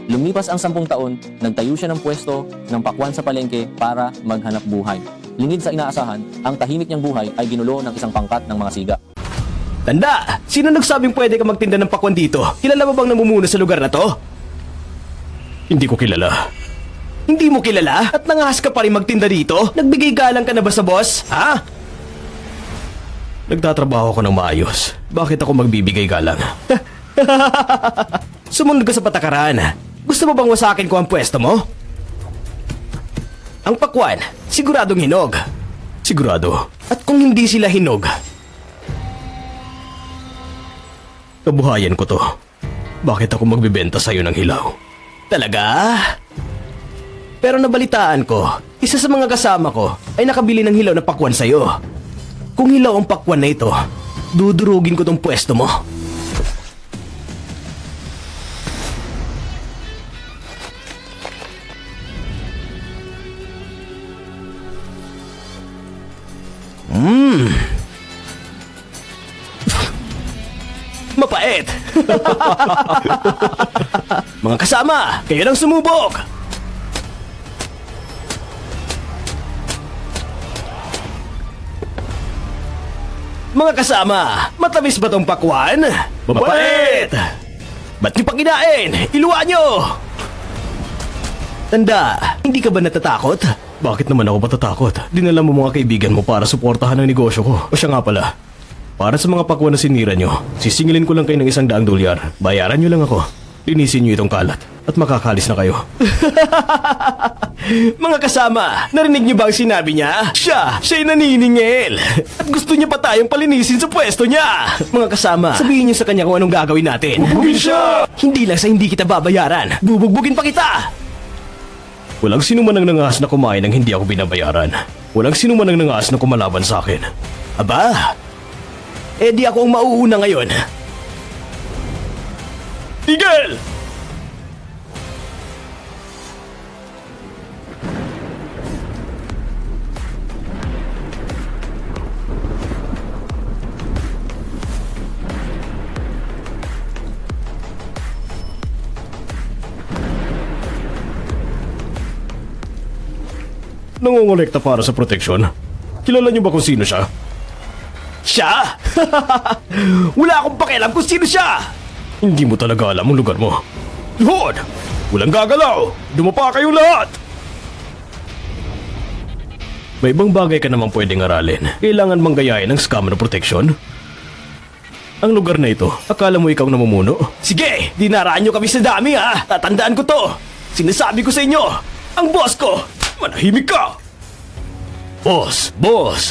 Lumipas ang 10 taon, nagtayo siya ng pwesto ng pakwan sa palengke para maghanap buhay. Lingid sa inaasahan, ang tahimik niyang buhay ay ginulo ng isang pangkat ng mga siga. Tanda! Sino nagsabing pwede ka magtinda ng pakwan dito? Kilala mo bang namumuno sa lugar na to? Hindi ko kilala. Hindi mo kilala? At nangahas ka pa rin magtinda dito? Nagbigay galang ka na ba sa boss? Ha? Nagtatrabaho ako ng maayos. Bakit ako magbibigay galang? Sumunod ka sa patakaran. Gusto mo bang wasakin ko ang pwesto mo? Ang pakwan, siguradong hinog. Sigurado. At kung hindi sila hinog, kabuhayan ko to. Bakit ako magbibenta sa'yo ng hilaw? Talaga? Pero nabalitaan ko, isa sa mga kasama ko ay nakabili ng hilaw na pakwan sa'yo. Kung hilaw ang pakwan na ito, dudurugin ko tong pwesto mo. Mapait! Mga kasama, kayo lang sumubok! Mga kasama, matamis ba tong pakwan? Mapait! Ba't niyo pa kinain? Iluwa niyo! Tanda, hindi ka ba natatakot? Bakit naman ako matatakot? Dinala mo mga kaibigan mo para suportahan ang negosyo ko. O siya nga pala, para sa mga pakwan na sinira nyo, sisingilin ko lang kayo ng $100. Bayaran nyo lang ako. Linisin nyo itong kalat at makakalis na kayo. Mga kasama, narinig nyo ba ang sinabi niya? Siya'y naniningil. At gusto niya pa tayong palinisin sa pwesto niya. Mga kasama, sabihin niyo sa kanya kung anong gagawin natin. Bubugbugin siya! Hindi lang sa hindi kita babayaran, bubugbugin pa kita! Walang sino man ang nangas na kumain nang hindi ako binabayaran. Walang sino man ang nangas na kumalaban sa akin. Aba, di ako ang mauuna ngayon. Tigil! Nangongolekta para sa proteksyon? Kilala niyo ba kung sino siya? Siya? Wala akong pakialam kung sino siya! Hindi mo talaga alam ang lugar mo. Lord! Walang gagalaw! Dumapa kayong lahat! May ibang bagay ka naman pwedeng aralin. Kailangan bang gayahin ng scam na proteksyon? Ang lugar na ito, akala mo ikaw namumuno? Sige! Dinaraan nyo kami sa dami ha! Tatandaan ko to! Sinasabi ko sa inyo! Ang boss ko! Manahimik ka! Boss!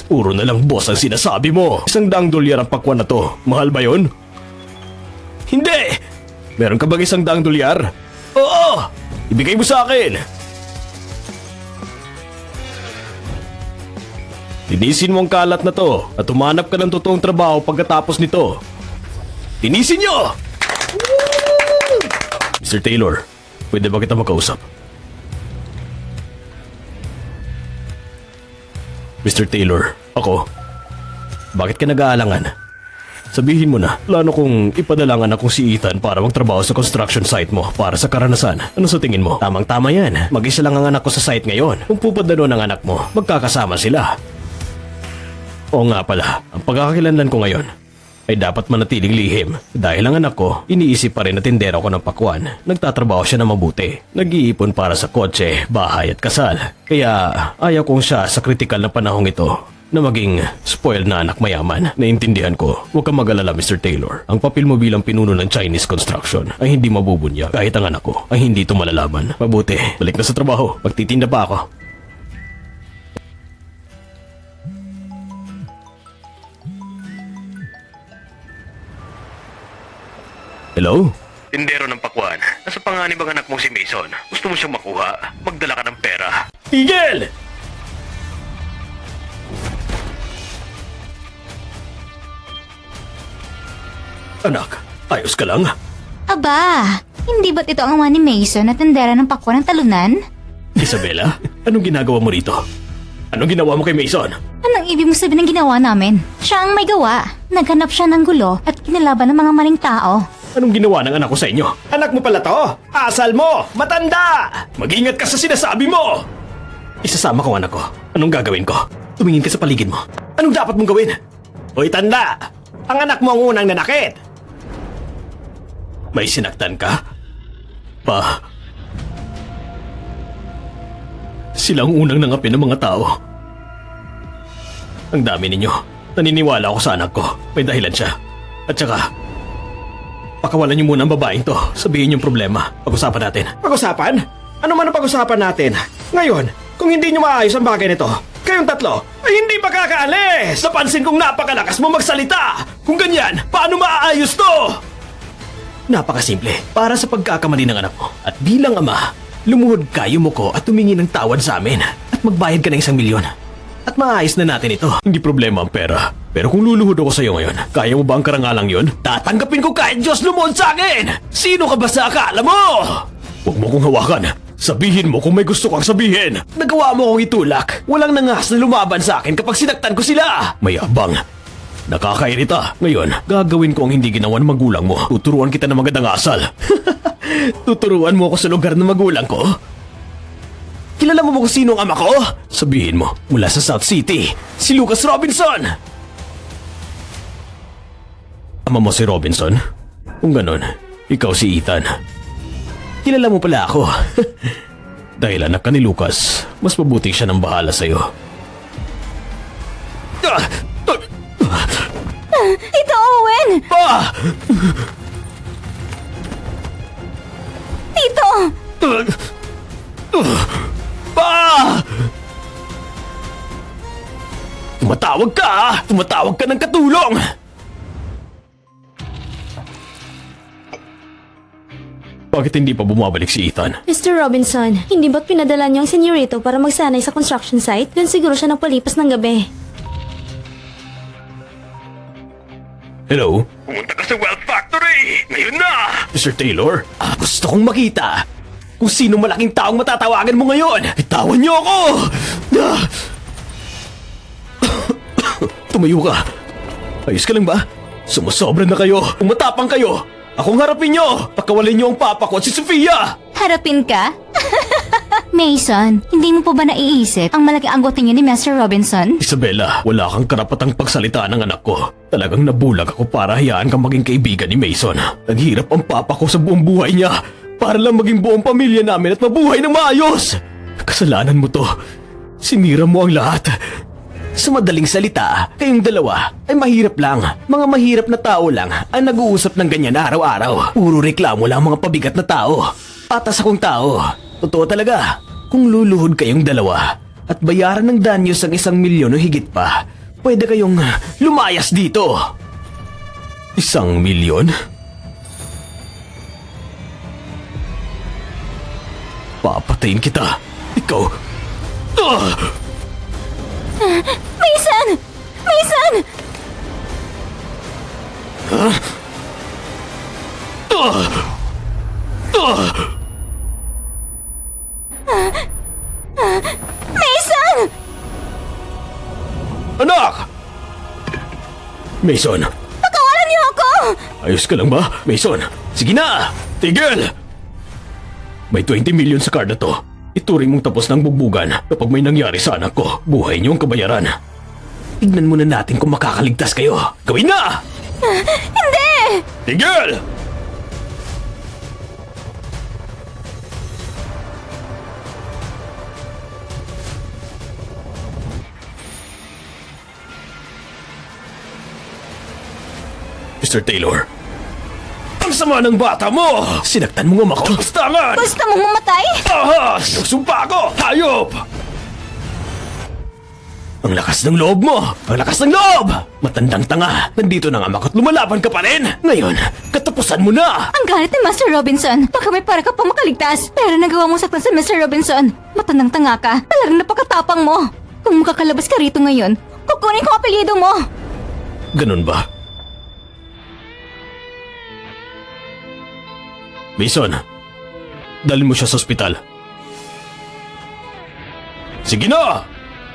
Puro na lang boss ang sinasabi mo. $100 ang pakwan na to. Mahal ba yun? Hindi! Meron ka bang $100? Oo! Ibigay mo sa akin! Linisin mo ang kalat na to at humanap ka ng totoong trabaho pagkatapos nito. Linisin nyo! Mr. Taylor, pwede ba kita makausap? Mr. Taylor, ako. Bakit ka nag-aalangan? Sabihin mo na, plano kong ipadalangan akong si Ethan para magtrabaho sa construction site mo para sa karanasan. Ano sa tingin mo? Tamang-tama yan. Mag-isa lang ang anak ko sa site ngayon. Kung pupadalo ng anak mo, magkakasama sila. Oo nga pala, ang pagkakakilanlan ko ngayon ay dapat manatiling lihim dahil ang anak ko iniisip pa rin na tindera ko ng pakwan. Nagtatrabaho siya na mabuti. Nag-iipon para sa kotse, bahay at kasal. Kaya ayaw kong siya sa kritikal na panahong ito na maging spoiled na anak mayaman. Naintindihan ko. Huwag kang mag-alala, Mr. Taylor. Ang papel mo bilang pinuno ng Chinese construction ay hindi mabubunya kahit ang anak ko ay hindi ito malalaman. Mabuti, balik na sa trabaho. Magtitinda pa ako. Hello? Tindero ng pakwan. Nasa panganib ang anak mong si Mason. Gusto mo siyang makuha? Magdala ka ng pera. Tigil! Anak, ayos ka lang? Aba, hindi ba't ito ang ama ni Mason na tendera ng pakwan ng talunan? Isabela, anong ginagawa mo rito? Anong ginawa mo kay Mason? Anong ibig mo sabihin ng ginawa namin? Siya ang may gawa. Naghanap siya ng gulo at kinalaban ng mga maling tao. Anong ginawa ng anak ko sa inyo? Anak mo pala to? Asal mo! Matanda! Mag-ingat ka sa sinasabi mo! Isasama ko anak ko. Anong gagawin ko? Tumingin ka sa paligid mo. Anong dapat mong gawin? Hoy tanda! Ang anak mo ang unang nanakit! May sinaktan ka? Pa... Sila ang unang nangapi ng mga tao. Ang dami ninyo. Naniniwala ako sa anak ko. May dahilan siya. At saka, pakawalan niyo muna ang babaeng to. Sabihin yung problema. Pag-usapan natin. Pag-usapan? Ano man ang pag-usapan natin? Ngayon, kung hindi niyo maayos ang bagay nito, kayong tatlo ay hindi pa kakaalis! Napansin kong napakalakas mo magsalita! Kung ganyan, paano maaayos to? Napakasimple. Para sa pagkakamali ng anak mo. At bilang ama, lumuhod ka, yumuko at tumingi ng tawad sa amin. At magbayad ka ng 1 milyon. At maayos na natin ito. Hindi problema ang pera. Pero kung luluhod ako sa iyo ngayon, kaya mo ba ang karangalang yon? Tatanggapin ko kahit Diyos lumuhod sa akin! Sino ka ba sa akala mo? Huwag mo kong hawakan. Sabihin mo kung may gusto kang sabihin. Nagawa mo akong itulak. Walang nangas na lumaban sa akin kapag sinaktan ko sila. Mayabang. Nakakairita. Ngayon, gagawin ko ang hindi ginawa ng magulang mo. Tuturuan kita ng magandang asal. Tuturuan mo ako sa lugar ng magulang ko? Kilala mo ba kung sino ang ama ko? Sabihin mo, mula sa South City, si Lucas Robinson! Ama mo si Robinson? Kung ganon, ikaw si Ethan. Kilala mo pala ako. Dahil anak ka ni Lucas, mas mabuti siya ng bahala sa'yo. Tito Owen! Pa! Tito! Pa! Tumatawag ka! Tumatawag ka ng katulong! Bakit hindi pa bumabalik si Ethan? Mr. Robinson, hindi ba't pinadala niyo ang senyorito para magsanay sa construction site? Doon siguro siya nagpalipas ng gabi. Hello? Pumunta ka sa Wealth Factory! Ngayon na! Mr. Taylor, gusto kong makita kung sino malaking taong matatawagan mo ngayon! Bitawan niyo ako! Tumayo ka. Ayos ka lang ba? Sumusobra na kayo. Umatapang kayo. Akong harapin niyo. Pagkawalin niyo ang papa ko at si Sofia. Harapin ka? Mason, hindi mo pa ba naiisip ang malaking anggote niyo ni Mr. Robinson? Isabella, wala kang karapatang pagsalita ng anak ko. Talagang nabulag ako para hayaan kang maging kaibigan ni Mason. Naghirap ang papa ko sa buong buhay niya para lang maging buong pamilya namin at mabuhay ng maayos. Kasalanan mo to. Sinira mo ang lahat. Sa madaling salita, kayong dalawa ay mahirap lang. Mga mahirap na tao lang ang nag-uusap ng ganyan araw-araw. Puro reklamo lang mga pabigat na tao. Patas akong tao. Totoo talaga. Kung luluhod kayong dalawa at bayaran ng danyos ang 1 milyon o higit pa, pwede kayong lumayas dito. 1 milyon? Papatayin kita. Ikaw... Mason! Mason! Mason! Anak! Mason! Pakawalan niyo ako! Ayos ka lang ba, Mason? Sige na! Tigil! May 20 million sa card na to. Ituring mong tapos ng bugbugan kapag may nangyari sa anak ko. Buhay niyo ang kabayaran. Tignan muna natin kung makakaligtas kayo. Gawin na! Hindi! Tigil! Mr. Taylor. Ang sama ng bata mo! Sinaktan mo nga ako! Bastangan! Gusto mong mamatay? Ahas! Nagsumpa ako! Hayop! Ang lakas ng loob mo! Ang lakas ng loob! Matandang tanga! Nandito na nga ako at lumalaban ka pa rin! Ngayon, katapusan mo na! Ang galit ni Master Robinson. Baka may para ka pa makaligtas. Pero nagawa mong saktan sa Mr. Robinson. Matandang tanga ka. Talagang napakatapang mo. Kung makakalabas ka rito ngayon, kukunin ko ang apelyido mo. Ganun ba? Mason, dalhin mo siya sa ospital. Sige na!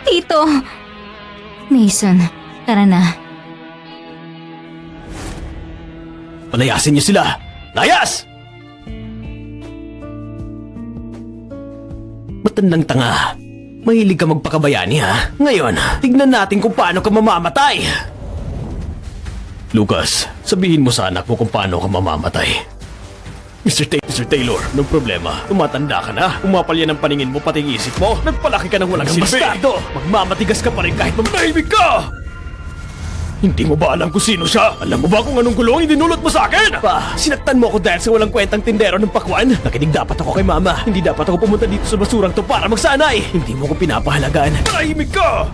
Tito. Mason, tara na. Palayasin niyo sila! Layas! Matandang tanga. Mahilig ka magpakabayani ha. Ngayon, tignan natin kung paano ka mamamatay. Lucas, sabihin mo sa anak mo kung paano ka mamamatay. Mr. Taylor, anong problema? Tumatanda ka na. Umapal yan ang paningin mo pati ang isip mo. Nagpalaki ka ng walang silbi. Bastardo! Magmamatigas ka pa rin kahit mamanahimik ka! Hindi mo ba alam kung sino siya? Alam mo ba kung anong gulong idinulot mo sa akin? Pa, sinaktan mo ako dahil sa walang kwentang tindero ng pakwan? Nakinig dapat ako kay mama. Hindi dapat ako pumunta dito sa basurang to para magsanay. Hindi mo ko pinapahalagaan. Tahimik ka!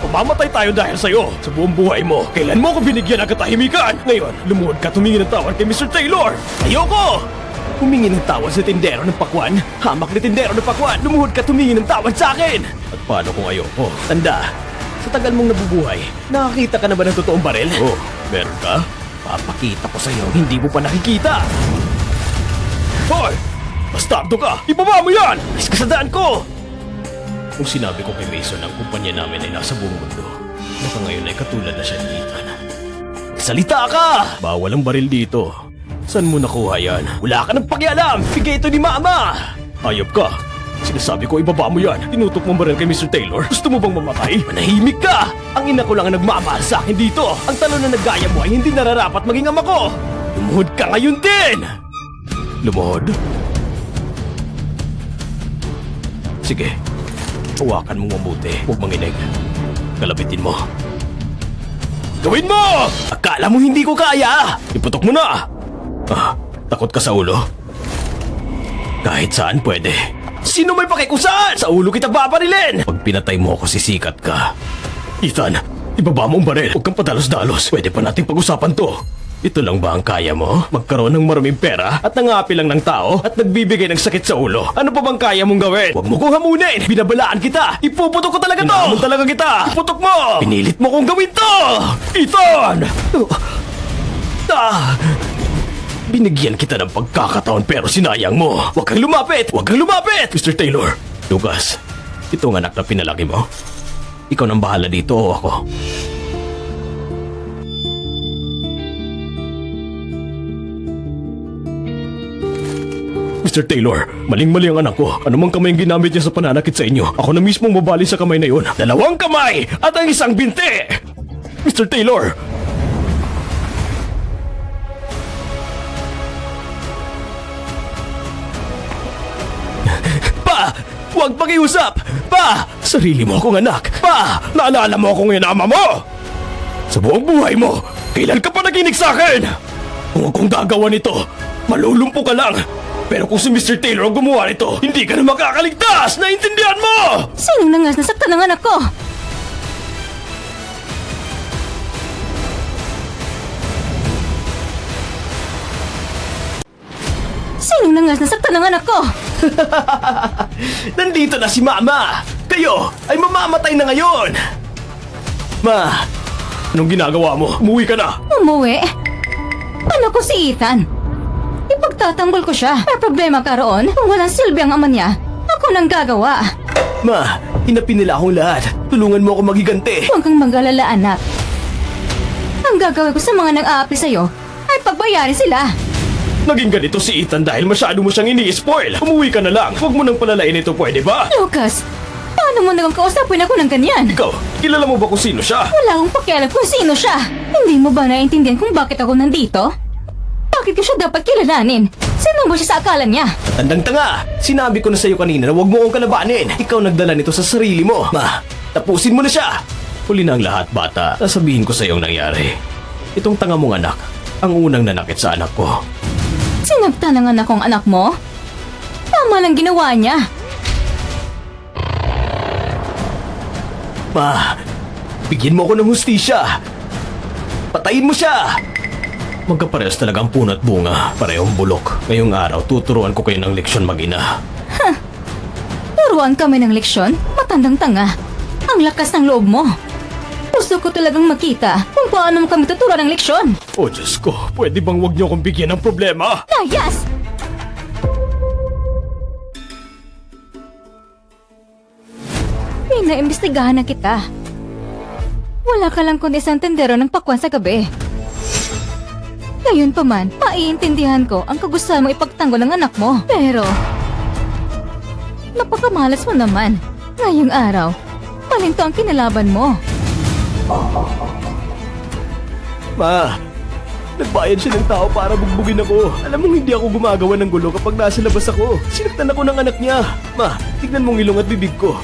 Mamamatay tayo dahil sa'yo. Sa buong buhay mo, kailan mo ko binigyan ng katahimikan? Ngayon, lumuhod ka tumingin ng tawad kay Mr. Taylor. Ayoko! Humingi ng tawad sa tindero ng pakwan. Hamak ni tindero ng pakwan. Lumuhod ka tumingin ng tawad sa akin. At paano kung ayoko? Tanda, sa tagal mong nabubuhay, nakakita ka na ba ng totoong baril? Oh, meron ka? Papakita ko sa'yo, hindi mo pa nakikita. Hoy! Bastardo ka! Ibaba mo yan! Is ka sa daan ko! Kung sinabi ko kay Mason ang kumpanya namin ay nasa buong mundo, baka ngayon ay katulad na siya ni Ethan. Salita ka! Bawal ang baril dito. Saan mo nakuha yan? Wala ka ng pakialam! Bigay ito ni Mama! Ayop ka! Sinasabi ko ibaba mo yan. Tinutok mo baril kay Mr. Taylor. Gusto mo bang mamatay? Manahimik ka! Ang ina ko lang ang nagmamahal sa akin dito. Ang talon na naggaya mo ay hindi nararapat maging ama ko. Lumuhod ka ngayon din! Lumuhod? Sige. Hawakan mong mabuti. Huwag manginig. Kalabitin mo. Gawin mo! Akala mo hindi ko kaya! Iputok mo na! Ah, takot ka sa ulo? Kahit saan pwede. Sino may pakikusaan? Sa ulo kita babarilin! Pag pinatay mo ako, sisikat ka. Ethan, ibaba mo ang baril. Huwag kang padalos-dalos. Pwede pa nating pag-usapan to. Ito lang ba ang kaya mo? Magkaroon ng maraming pera at nangapi lang ng tao at nagbibigay ng sakit sa ulo. Ano pa bang kaya mong gawin? Huwag mo kong hamunin! Binabalaan kita! Ipuputok ko talaga to! Inaamon talaga kita! Iputok mo! Pinilit mo kong gawin to! Ethan! Binigyan kita ng pagkakataon pero sinayang mo. Huwag kang lumapit! Huwag kang lumapit! Mr. Taylor, Lucas, itong anak na pinalaki mo. Ikaw nang bahala dito o ako? Mr. Taylor, maling-mali ang anak ko. Anumang kamay ang ginamit niya sa pananakit sa inyo, ako na mismo mabali sa kamay na yun. 2 kamay at ang 1 binti! Mr. Taylor! Pa! Huwag pakiusap! Pa! Sarili mo akong anak! Pa! Naalala mo akong inama mo! Sa buong buhay mo, kailan ka pa nakinig sa akin? Kung akong gagawa nito, malulumpo ka lang! Pero kung si Mr. Taylor ang gumawa nito, hindi ka na makakaligtas! Naintindihan mo! Sinong nangas nasaktan ng anak ko? Sinong nangas nasaktan ng anak ko? Nandito na si Mama! Kayo ay mamamatay na ngayon! Ma, anong ginagawa mo? Umuwi ka na! Umuwi? Ano ko si Ethan? Ipagtatanggol ko siya. May problema ka roon? Kung walang silbi ang ama niya, ako nang gagawa. Ma, hinapin nila akong lahat. Tulungan mo ako magiganti. Huwag kang mag-alala, anak. Ang gagawin ko sa mga nang-aapi sa'yo ay pagbayarin sila. Naging ganito si Ethan dahil masyado mo siyang ini-spoil. Umuwi ka na lang. Huwag mo nang palalain ito, pwede ba? Lucas, paano mo nagang kausapin ako ng ganyan? Ikaw, kilala mo ba kung sino siya? Wala akong pakialam kung sino siya. Hindi mo ba naiintindihan kung bakit ako nandito? Bakit ko siya dapat kilalanin? Sino ba siya sa akala niya? Tandang tanga! Sinabi ko na sa'yo kanina na huwag mo akong kalabanin. Ikaw nagdala nito sa sarili mo. Ma, tapusin mo na siya! Huli na ang lahat, bata. Sasabihin ko sa'yo ang nangyari. Itong tanga mong anak, ang unang nanakit sa anak ko. Sinagtan ng anak kong anak mo? Tama lang ginawa niya. Ma, bigyan mo ako ng hustisya. Patayin mo siya! Magkaparehas talaga ang puno at bunga. Parehong bulok. Ngayong araw, tuturuan ko kayo ng leksyon mag-ina. Turuan kami ng leksyon? Matandang tanga. Ang lakas ng loob mo. Gusto ko talagang makita kung paano mo kami tuturuan ng leksyon. Oh, Diyos ko. Pwede bang wag niyo akong bigyan ng problema? Layas! Pinaimbestigahan na kita. Wala ka lang kundi isang tendero ng pakwan sa gabi. Ngayon pa man, maiintindihan ko ang kagustuhan mong ipagtanggol ng anak mo. Pero, napakamalas mo naman. Ngayong araw, malinto ang kinalaban mo. Ma, nagbayad siya ng tao para bugbugin ako. Alam mong hindi ako gumagawa ng gulo kapag nasa labas ako. Sinaktan ako ng anak niya. Ma, tignan mong ilong at bibig ko.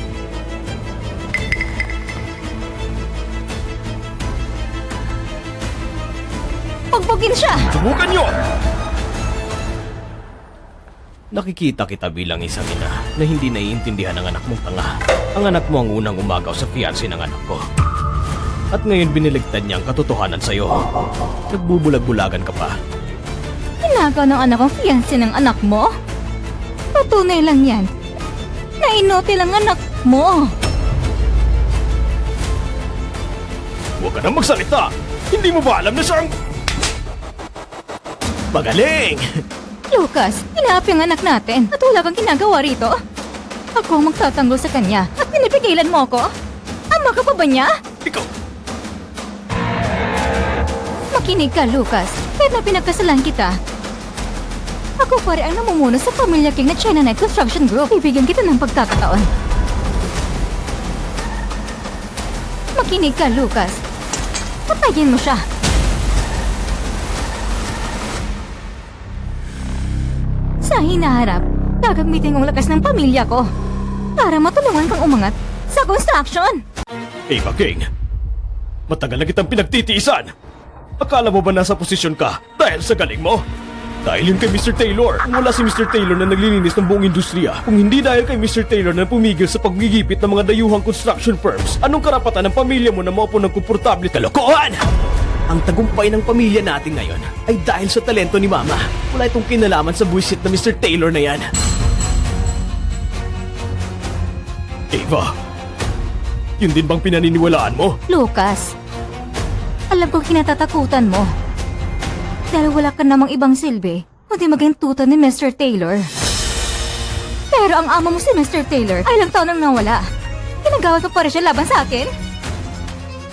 Pagbugin siya! Subukan niyo! Nakikita kita bilang isang ina na hindi naiintindihan ng anak mong tanga. Ang anak mo ang unang umagaw sa fiancé ng anak ko. At ngayon biniligtad niya ang katotohanan sa'yo. Nagbubulag-bulagan ka pa. Inagaw ng anak ang fiancé ng anak mo? Patunay lang yan. Nainote lang anak mo. Huwag ka nang magsalita! Hindi mo ba alam na siyang... Magaling! Lucas, inapi ang anak natin at wala kang ginagawa rito. Ako ang magtatanggol sa kanya at pinipigilan mo ako? Ama ka pa ba niya? Ikaw! Makinig ka, Lucas. Kahit na pinagkasalan kita, ako pa rin ang namumuno sa Pamilya King na China Knight Construction Group. Bibigyan kita ng pagkakataon. Makinig ka, Lucas. Patayin mo siya. Sa hinaharap, gagamitin kong lakas ng pamilya ko para matulungan kang umangat sa construction. Ava King, matagal na kitang pinagtitiisan. Akala mo ba nasa posisyon ka dahil sa galing mo? Dahil yun kay Mr. Taylor. Kung wala si Mr. Taylor na naglilinis ng buong industriya, kung hindi dahil kay Mr. Taylor na pumigil sa paggigipit ng mga dayuhang construction firms, anong karapatan ng pamilya mo na maupo ng komportable kalokohan? Ang tagumpay ng pamilya natin ngayon ay dahil sa talento ni Mama. Wala itong kinalaman sa buwisit na Mr. Taylor na yan. Ava, yun din bang pinaniniwalaan mo? Lucas, alam ko kinatatakutan mo. Dahil wala ka namang ibang silbi, kundi maging tuta ni Mr. Taylor. Pero ang ama mo si Mr. Taylor ay ilang taon nang nawala. Ginagawad mo pa rin siya laban sa akin?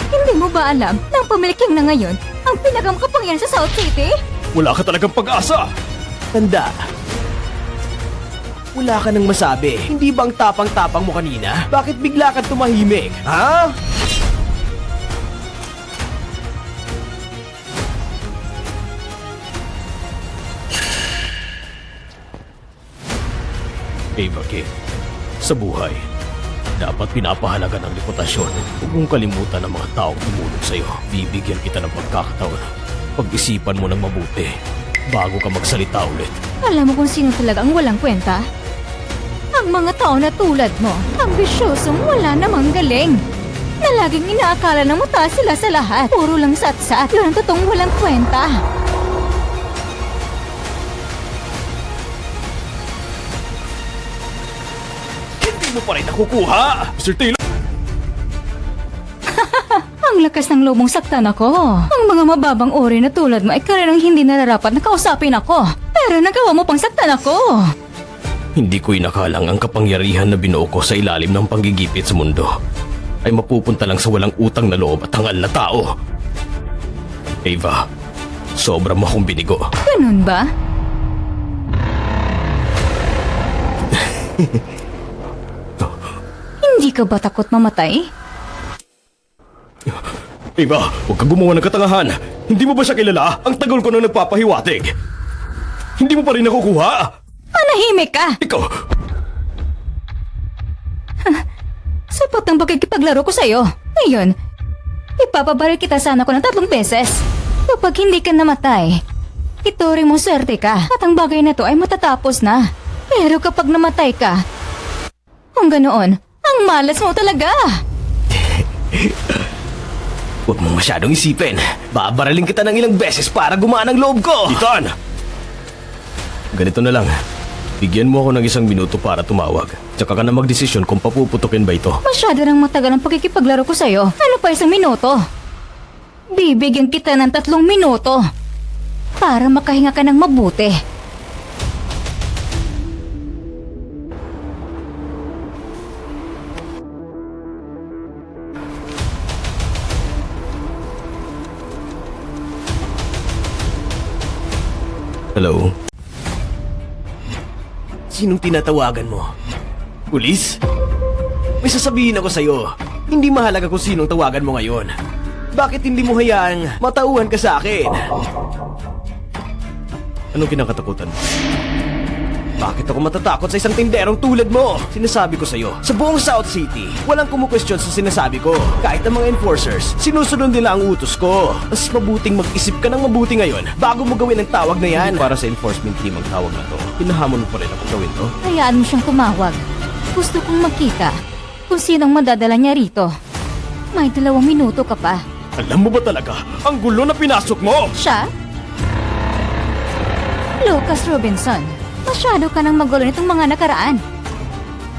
Hindi mo ba alam na ang Pamilya King na ngayon ang pinakamakapangyarihan sa South City? Wala ka talagang pag-asa! Tanda, wala ka nang masabi. Hindi bang tapang-tapang mo kanina? Bakit bigla ka tumahimik? Ha? Ava King, sa buhay, dapat pinapahalaga ng reputasyon. Huwag mong kalimutan ang mga taong tumulong sa'yo. Bibigyan kita ng pagkakataon. Pag-isipan mo ng mabuti bago ka magsalita ulit. Alam mo kung sino talaga ang walang kwenta? Ang mga tao na tulad mo, ambisyosong wala namang galing. Na laging inaakala na mataas sila sa lahat. Puro lang satsat. Yun ang totoong walang kwenta. Hindi mo pa rin nakukuha! Mr. Taylor! Ang lakas ng lobong saktan ako. Ang mga mababang uri na tulad mo ay karerang hindi nararapat na kausapin ako. Pero nagawa mo pang saktan ako. Hindi ko inakalang ang kapangyarihan na binuo ko sa ilalim ng panggigipit sa mundo ay mapupunta lang sa walang utang na loob at hangal na tao. Ava, sobra mo akong binigo. Ganun ba? Hindi ka ba takot mamatay? Ava, huwag ka gumawa ng katangahan. Hindi mo ba siya kilala? Ang tagal ko na nagpapahiwatig. Hindi mo pa rin nakukuha? Manahimik ka! Ikaw, Sapat ang pagkikipaglaro ko sa'yo. Ngayon, ipapabaril kita sana ko ng 3 beses. Kapag hindi ka namatay, ituring mo swerte ka at ang bagay na to ay matatapos na. Pero kapag namatay ka, kung ganoon, ang malas mo talaga. huwag mong masyadong isipin. Babaraling kita ng ilang beses para gumaan ang loob ko. Ethan! Ganito na lang. Bigyan mo ako ng 1 minuto para tumawag. Tsaka ka na magdesisyon kung papuputukin ba ito. Masyado nang matagal ang pagkikipaglaro ko sa'yo. Ano pa 1 minuto? Bibigyan kita ng 3 minuto para makahinga ka ng mabuti. Hello? Sinong tinatawagan mo? Pulis? May sasabihin ako sa'yo. Hindi mahalaga kung sinong tawagan mo ngayon. Bakit hindi mo hayaang matauhan ka sa akin? Anong kinakatakutan mo? Bakit ako matatakot sa isang tinderong tulad mo? Sinasabi ko sa'yo, sa buong South City, walang kumukwestiyon sa sinasabi ko. Kahit ang mga enforcers, sinusunod nila ang utos ko. Mas mabuting mag-isip ka ng mabuti ngayon bago mo gawin ang tawag na yan. Hindi para sa enforcement team ang tawag na to. Hinahamon mo pa rin ako gawin to. Hayaan mo siyang tumawag. Gusto kong makita kung sinong madadala niya rito. May 2 minuto ka pa. Alam mo ba talaga, ang gulo na pinasok mo? Siya? Lucas Robinson, masyado ka nang magulo nitong mga nakaraan.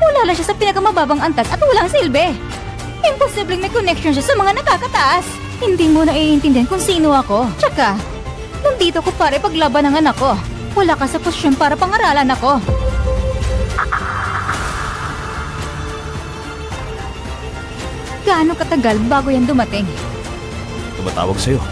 Wala lang siya sa pinakamababang antas at walang silbi. Imposibleng may connection siya sa mga nakakataas. Hindi mo naiintindihan kung sino ako. Tsaka, nandito ko para ipaglaban ang anak ko. Wala ka sa posisyon para pangaralan ako. Gaano katagal bago yan dumating? Tumatawag sa'yo.